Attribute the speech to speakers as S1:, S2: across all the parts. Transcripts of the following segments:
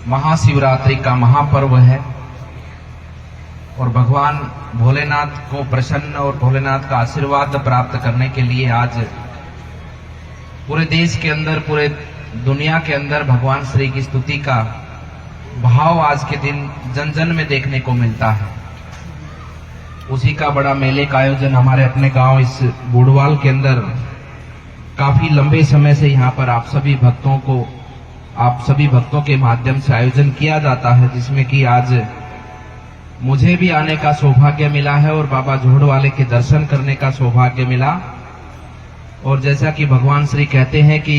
S1: महाशिवरात्रि का महापर्व है और भगवान भोलेनाथ को प्रसन्न और भोलेनाथ का आशीर्वाद प्राप्त करने के लिए आज पूरे देश के अंदर, पूरे दुनिया के अंदर भगवान श्री की स्तुति का भाव आज के दिन जन जन में देखने को मिलता है। उसी का बड़ा मेले का आयोजन हमारे अपने गांव इस बूढ़वाल के अंदर काफी लंबे समय से यहाँ पर आप सभी भक्तों के माध्यम से आयोजन किया जाता है, जिसमें कि आज मुझे भी आने का सौभाग्य मिला है और बाबा जोड़वाले के दर्शन करने का सौभाग्य मिला। और जैसा कि भगवान श्री कहते हैं कि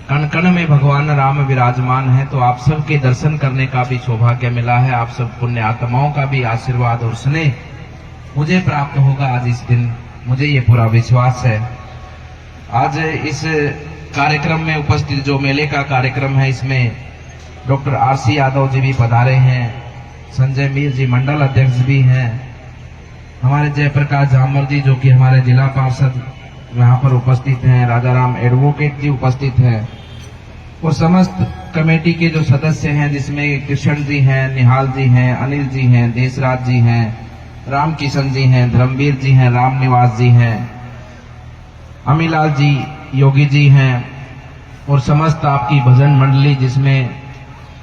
S1: कण कण में भगवान राम विराजमान है, तो आप सबके दर्शन करने का भी सौभाग्य मिला है। आप सब पुण्य आत्माओं का भी आशीर्वाद और स्नेह मुझे प्राप्त होगा आज इस दिन, मुझे ये पूरा विश्वास है। आज इस कार्यक्रम में उपस्थित, जो मेले का कार्यक्रम है, इसमें डॉक्टर आरसी यादव जी भी पधारे हैं, संजय मीर जी मंडल अध्यक्ष भी हैं, हमारे जयप्रकाश झामर जी जो कि हमारे जिला पार्षद यहाँ पर उपस्थित हैं, राजाराम एडवोकेट जी उपस्थित हैं और समस्त कमेटी के जो सदस्य हैं, जिसमें कृष्ण जी हैं, निहाल जी हैं, अनिल जी हैं, देशराज जी हैं, राम किशन जी हैं, धर्मवीर जी हैं, राम निवास जी हैं, अमीलाल जी, योगी जी हैं और समस्त आपकी भजन मंडली, जिसमें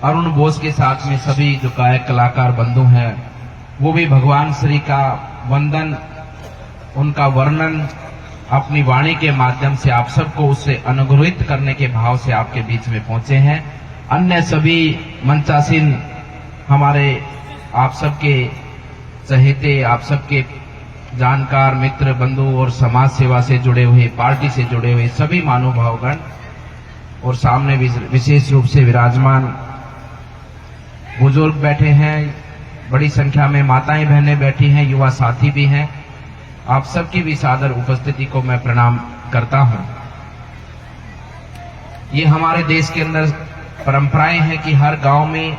S1: अरुण बोस के साथ में सभी जो गायक कलाकार बंधु हैं, वो भी भगवान श्री का वंदन, उनका वर्णन अपनी वाणी के माध्यम से आप सबको उससे अनुग्रहित करने के भाव से आपके बीच में पहुंचे हैं। अन्य सभी मंचासीन हमारे आप सबके चहेते, आप सबके जानकार, मित्र, बंधु और समाज सेवा से जुड़े हुए, पार्टी से जुड़े हुए सभी महानुभावगण और सामने विशेष रूप से विराजमान बुजुर्ग बैठे हैं, बड़ी संख्या में माताएं बहनें बैठी हैं, युवा साथी भी हैं, आप सबकी भी सादर उपस्थिति को मैं प्रणाम करता हूं। ये हमारे देश के अंदर परंपराएं हैं कि हर गांव में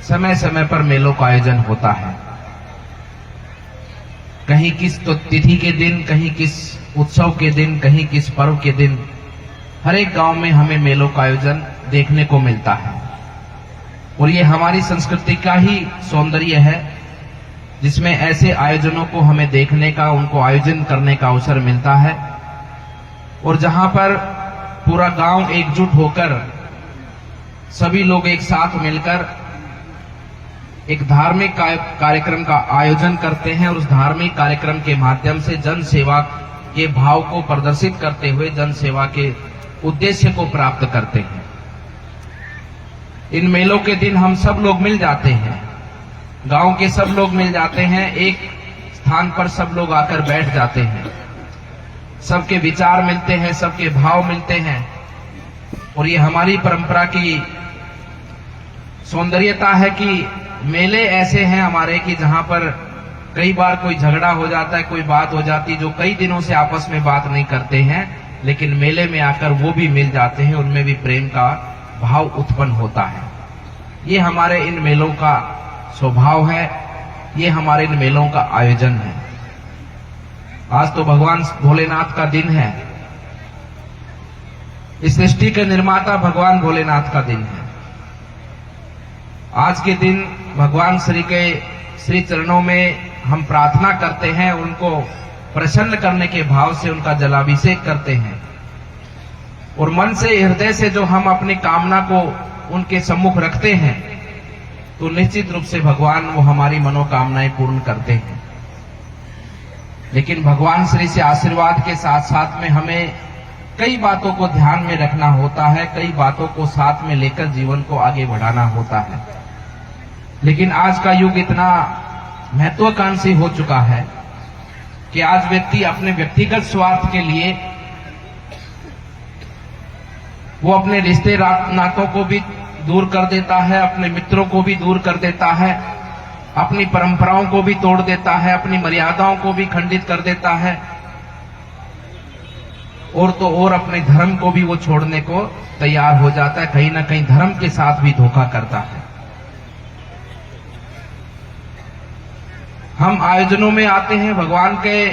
S1: समय समय पर मेलों का आयोजन होता है। कहीं किस तो तिथि के दिन, कहीं किस उत्सव के दिन, कहीं किस पर्व के दिन, हर एक गांव में हमें मेलों का आयोजन देखने को मिलता है। और ये हमारी संस्कृति का ही सौंदर्य है, जिसमें ऐसे आयोजनों को हमें देखने का, उनको आयोजन करने का अवसर मिलता है। और जहां पर पूरा गांव एकजुट होकर सभी लोग एक साथ मिलकर एक धार्मिक कार्यक्रम का आयोजन करते हैं और उस धार्मिक कार्यक्रम के माध्यम से जन सेवा के भाव को प्रदर्शित करते हुए जन सेवा के उद्देश्य को प्राप्त करते हैं। इन मेलों के दिन हम सब लोग मिल जाते हैं, गांव के सब लोग मिल जाते हैं, एक स्थान पर सब लोग आकर बैठ जाते हैं, सबके विचार मिलते हैं, सबके भाव मिलते हैं। और ये हमारी परंपरा की सौंदर्यता है कि मेले ऐसे हैं हमारे कि जहां पर कई बार कोई झगड़ा हो जाता है, कोई बात हो जाती, जो कई दिनों से आपस में बात नहीं करते हैं, लेकिन मेले में आकर वो भी मिल जाते हैं, उनमें भी प्रेम का भाव उत्पन्न होता है। ये हमारे इन मेलों का स्वभाव है, ये हमारे इन मेलों का आयोजन है। आज तो भगवान भोलेनाथ का दिन है, इस सृष्टि के निर्माता भगवान भोलेनाथ का दिन है। आज के दिन भगवान श्री के श्री चरणों में हम प्रार्थना करते हैं, उनको प्रसन्न करने के भाव से उनका जलाभिषेक करते हैं और मन से, हृदय से जो हम अपनी कामना को उनके सम्मुख रखते हैं, तो निश्चित रूप से भगवान वो हमारी मनोकामनाएं पूर्ण करते हैं। लेकिन भगवान श्री से आशीर्वाद के साथ साथ में हमें कई बातों को ध्यान में रखना होता है, कई बातों को साथ में लेकर जीवन को आगे बढ़ाना होता है। लेकिन आज का युग इतना महत्वाकांक्षी हो चुका है कि आज व्यक्ति अपने व्यक्तिगत स्वार्थ के लिए वो अपने रिश्ते नातों को भी दूर कर देता है, अपने मित्रों को भी दूर कर देता है, अपनी परंपराओं को भी तोड़ देता है, अपनी मर्यादाओं को भी खंडित कर देता है और तो और अपने धर्म को भी वो छोड़ने को तैयार हो जाता है, कहीं ना कहीं धर्म के साथ भी धोखा करता है। हम आयोजनों में आते हैं, भगवान के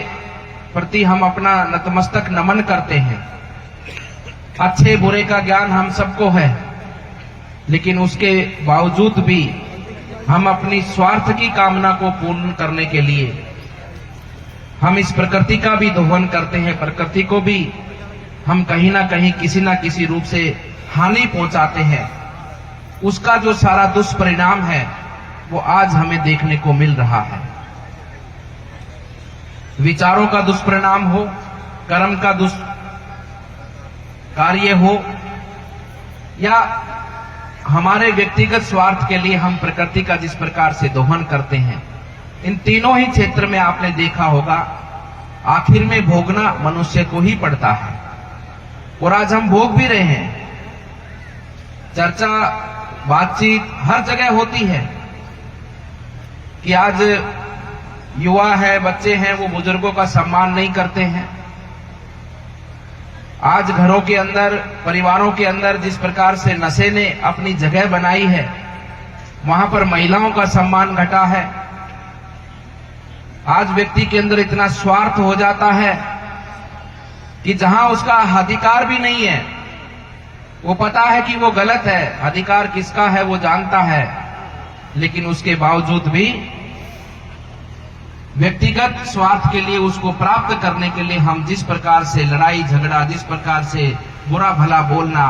S1: प्रति हम अपना नतमस्तक नमन करते हैं। अच्छे बुरे का ज्ञान हम सबको है, लेकिन उसके बावजूद भी हम अपनी स्वार्थ की कामना को पूर्ण करने के लिए हम इस प्रकृति का भी दोहन करते हैं, प्रकृति को भी हम कहीं ना कहीं किसी ना किसी रूप से हानि पहुंचाते हैं। उसका जो सारा दुष्परिणाम है वो आज हमें देखने को मिल रहा है। विचारों का दुष्परिणाम हो, कर्म का कार्य हो, या हमारे व्यक्तिगत स्वार्थ के लिए हम प्रकृति का जिस प्रकार से दोहन करते हैं, इन तीनों ही क्षेत्र में आपने देखा होगा आखिर में भोगना मनुष्य को ही पड़ता है। और आज हम भोग भी रहे हैं। चर्चा बातचीत हर जगह होती है कि आज युवा है, बच्चे हैं, वो बुजुर्गों का सम्मान नहीं करते हैं। आज घरों के अंदर, परिवारों के अंदर जिस प्रकार से नशे ने अपनी जगह बनाई है, वहां पर महिलाओं का सम्मान घटा है। आज व्यक्ति के अंदर इतना स्वार्थ हो जाता है कि जहां उसका अधिकार भी नहीं है, वो पता है कि वो गलत है, अधिकार किसका है वो जानता है, लेकिन उसके बावजूद भी व्यक्तिगत स्वार्थ के लिए, उसको प्राप्त करने के लिए हम जिस प्रकार से लड़ाई झगड़ा, जिस प्रकार से बुरा भला बोलना,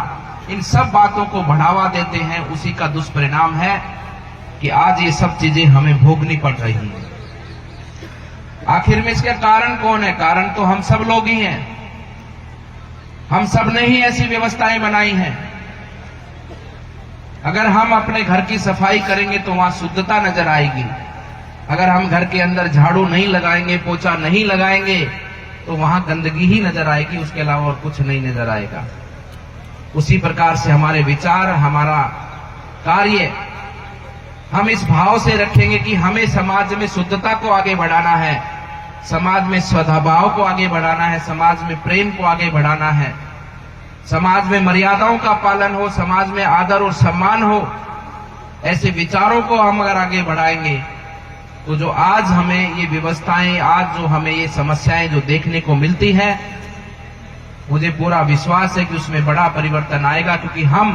S1: इन सब बातों को बढ़ावा देते हैं, उसी का दुष्परिणाम है कि आज ये सब चीजें हमें भोगनी पड़ रही हैं। आखिर में इसका कारण कौन है? कारण तो हम सब लोग ही हैं। हम सब ने ही ऐसी व्यवस्थाएं बनाई हैं। अगर हम अपने घर की सफाई करेंगे तो वहां शुद्धता नजर आएगी। अगर हम घर के अंदर झाड़ू नहीं लगाएंगे, पोछा नहीं लगाएंगे, तो वहां गंदगी ही नजर आएगी, उसके अलावा और कुछ नहीं नजर आएगा। उसी प्रकार से हमारे विचार, हमारा कार्य हम इस भाव से रखेंगे कि हमें समाज में शुद्धता को आगे बढ़ाना है, समाज में सद्भाव को आगे बढ़ाना है, समाज में प्रेम को आगे बढ़ाना है, समाज में मर्यादाओं का पालन हो, समाज में आदर और सम्मान हो। ऐसे विचारों को हम अगर आगे बढ़ाएंगे तो जो आज हमें ये व्यवस्थाएं, आज जो हमें ये समस्याएं जो देखने को मिलती है, मुझे पूरा विश्वास है कि उसमें बड़ा परिवर्तन आएगा। क्योंकि हम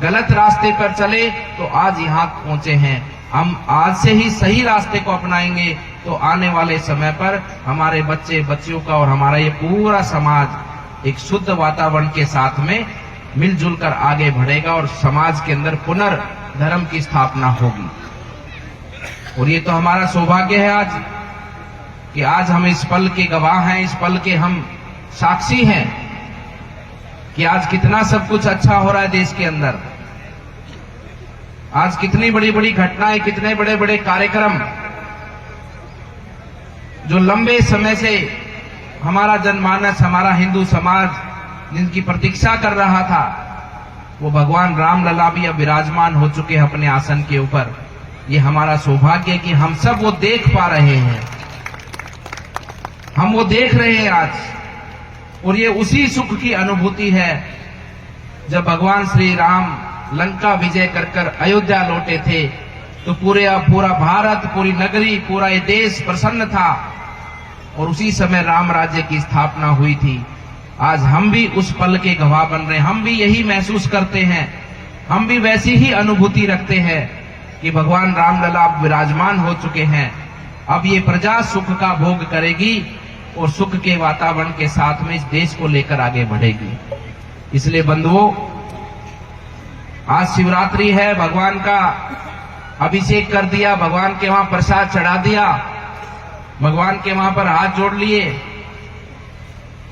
S1: गलत रास्ते पर चले तो आज यहां पहुंचे हैं। हम आज से ही सही रास्ते को अपनाएंगे तो आने वाले समय पर हमारे बच्चे, बच्चियों का और हमारा ये पूरा समाज एक शुद्ध वातावरण के साथ में मिलजुल कर आगे बढ़ेगा और समाज के अंदर पुनर्धर्म की स्थापना होगी। और ये तो हमारा सौभाग्य है आज कि आज हम इस पल के गवाह हैं, इस पल के हम साक्षी हैं कि आज कितना सब कुछ अच्छा हो रहा है देश के अंदर। आज कितनी बड़ी बड़ी घटनाएं, कितने बड़े बड़े कार्यक्रम जो लंबे समय से हमारा जनमानस, हमारा हिंदू समाज जिनकी प्रतीक्षा कर रहा था, वो भगवान रामलला भी अब विराजमान हो चुके हैं अपने आसन के ऊपर। ये हमारा सौभाग्य है कि हम सब वो देख पा रहे हैं, हम वो देख रहे हैं आज। और ये उसी सुख की अनुभूति है जब भगवान श्री राम लंका विजय कर कर अयोध्या लौटे थे तो पूरा भारत, पूरी नगरी, पूरा ये देश प्रसन्न था और उसी समय राम राज्य की स्थापना हुई थी। आज हम भी उस पल के गवाह बन रहे हैं, हम भी यही महसूस करते हैं, हम भी वैसी ही अनुभूति रखते हैं कि भगवान रामलला विराजमान हो चुके हैं। अब ये प्रजा सुख का भोग करेगी और सुख के वातावरण के साथ में इस देश को लेकर आगे बढ़ेगी। इसलिए बंधुओं, आज शिवरात्रि है, भगवान का अभिषेक कर दिया, भगवान के वहां प्रसाद चढ़ा दिया, भगवान के वहां पर हाथ जोड़ लिए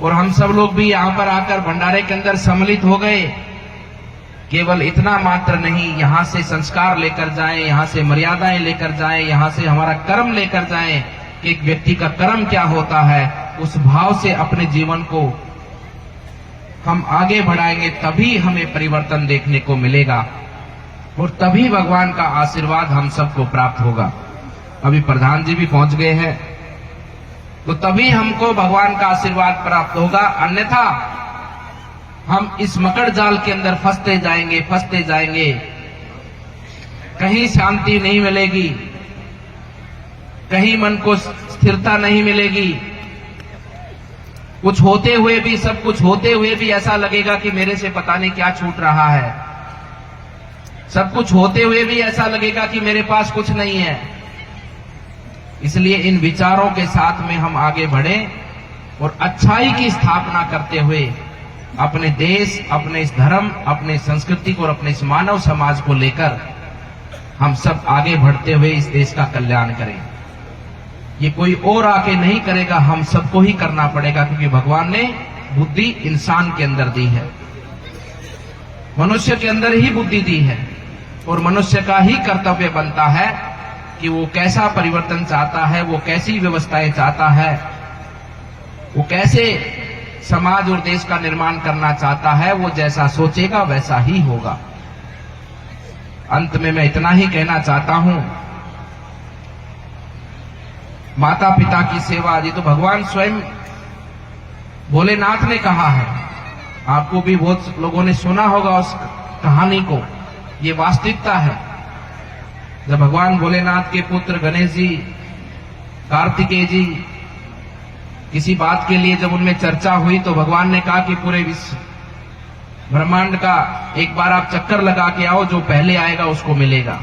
S1: और हम सब लोग भी यहां पर आकर भंडारे के अंदर सम्मिलित हो गए। केवल इतना मात्र नहीं, यहां से संस्कार लेकर जाएं, यहां से मर्यादाएं लेकर जाएं, यहां से हमारा कर्म लेकर जाएं कि एक व्यक्ति का कर्म क्या होता है, उस भाव से अपने जीवन को हम आगे बढ़ाएंगे, तभी हमें परिवर्तन देखने को मिलेगा और तभी भगवान का आशीर्वाद हम सबको प्राप्त होगा। अभी प्रधान जी भी पहुंच गए हैं, तो तभी हमको भगवान का आशीर्वाद प्राप्त होगा, अन्यथा हम इस मकड़ जाल के अंदर फंसते जाएंगे, कहीं शांति नहीं मिलेगी, कहीं मन को स्थिरता नहीं मिलेगी। कुछ होते हुए भी, सब कुछ होते हुए भी ऐसा लगेगा कि मेरे से पता नहीं क्या छूट रहा है। सब कुछ होते हुए भी ऐसा लगेगा कि मेरे पास कुछ नहीं है। इसलिए इन विचारों के साथ में हम आगे बढ़े और अच्छाई की स्थापना करते हुए अपने देश, अपने इस धर्म, अपने संस्कृति को और अपने इस मानव समाज को लेकर हम सब आगे बढ़ते हुए इस देश का कल्याण करें। ये कोई और आके नहीं करेगा, हम सबको ही करना पड़ेगा, क्योंकि भगवान ने बुद्धि इंसान के अंदर दी है, मनुष्य के अंदर ही बुद्धि दी है और मनुष्य का ही कर्तव्य बनता है कि वो कैसा परिवर्तन चाहता है, वो कैसी व्यवस्थाएं चाहता है, वो कैसे समाज और देश का निर्माण करना चाहता है। वो जैसा सोचेगा वैसा ही होगा। अंत में मैं इतना ही कहना चाहता हूं, माता पिता की सेवा, ये तो भगवान स्वयं भोलेनाथ ने कहा है। आपको भी बहुत लोगों ने सुना होगा उस कहानी को। ये वास्तविकता है। जब भगवान भोलेनाथ के पुत्र गणेश जी, कार्तिकेय जी, किसी बात के लिए जब उनमें चर्चा हुई तो भगवान ने कहा कि पूरे विश्व ब्रह्मांड का एक बार आप चक्कर लगा के आओ, जो पहले आएगा उसको मिलेगा।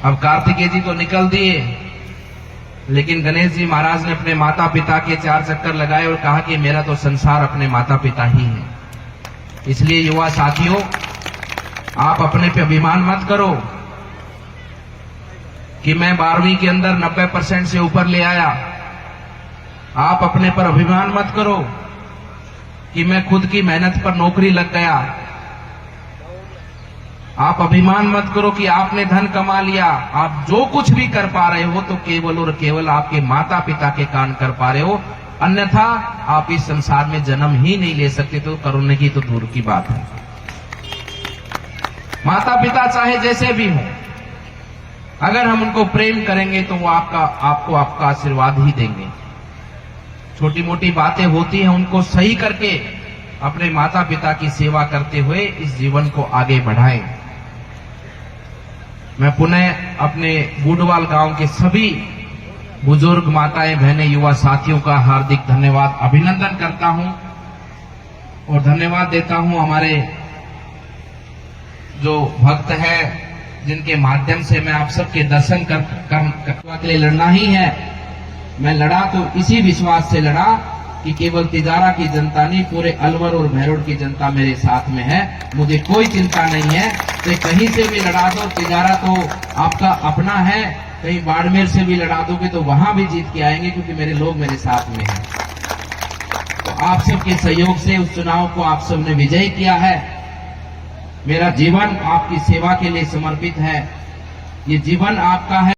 S1: अब कार्तिकेय जी तो निकल दिए, लेकिन गणेश जी महाराज ने अपने माता पिता के 4 चक्कर लगाए और कहा कि मेरा तो संसार अपने माता पिता ही है। इसलिए युवा साथियों, आप अपने पे अभिमान मत करो कि मैं 12वीं के अंदर 90% से ऊपर ले आया। आप अपने पर अभिमान मत करो कि मैं खुद की मेहनत पर नौकरी लग गया। आप अभिमान मत करो कि आपने धन कमा लिया। आप जो कुछ भी कर पा रहे हो तो केवल और केवल आपके माता पिता के कारण कर पा रहे हो, अन्यथा आप इस संसार में जन्म ही नहीं ले सकते। तो करने की तो दूर की बात है। माता पिता चाहे जैसे भी हो, अगर हम उनको प्रेम करेंगे तो वो आपको आपका आशीर्वाद ही देंगे। छोटी मोटी बातें होती हैं, उनको सही करके अपने माता पिता की सेवा करते हुए इस जीवन को आगे बढ़ाएं। मैं पुनः अपने बूडवाल गांव के सभी बुजुर्ग माताएं, बहनें, युवा साथियों का हार्दिक धन्यवाद, अभिनंदन करता हूं और धन्यवाद देता हूं हमारे जो भक्त है, जिनके माध्यम से मैं आप सबके दर्शन के लिए लड़ना ही है। मैं लड़ा तो इसी विश्वास से लड़ा कि केवल तिजारा की जनता नहीं, पूरे अलवर और भैरोड की जनता मेरे साथ में है। मुझे कोई चिंता नहीं है, तो कहीं से भी लड़ा दो, तिजारा तो आपका अपना है। कहीं बाड़मेर से भी लड़ा दोगे तो वहां भी जीत के आएंगे, क्योंकि मेरे लोग मेरे साथ में हैं। तो आप सबके सहयोग से उस चुनाव को आप सबने विजयी किया है। मेरा जीवन आपकी सेवा के लिए समर्पित है। ये जीवन आपका है।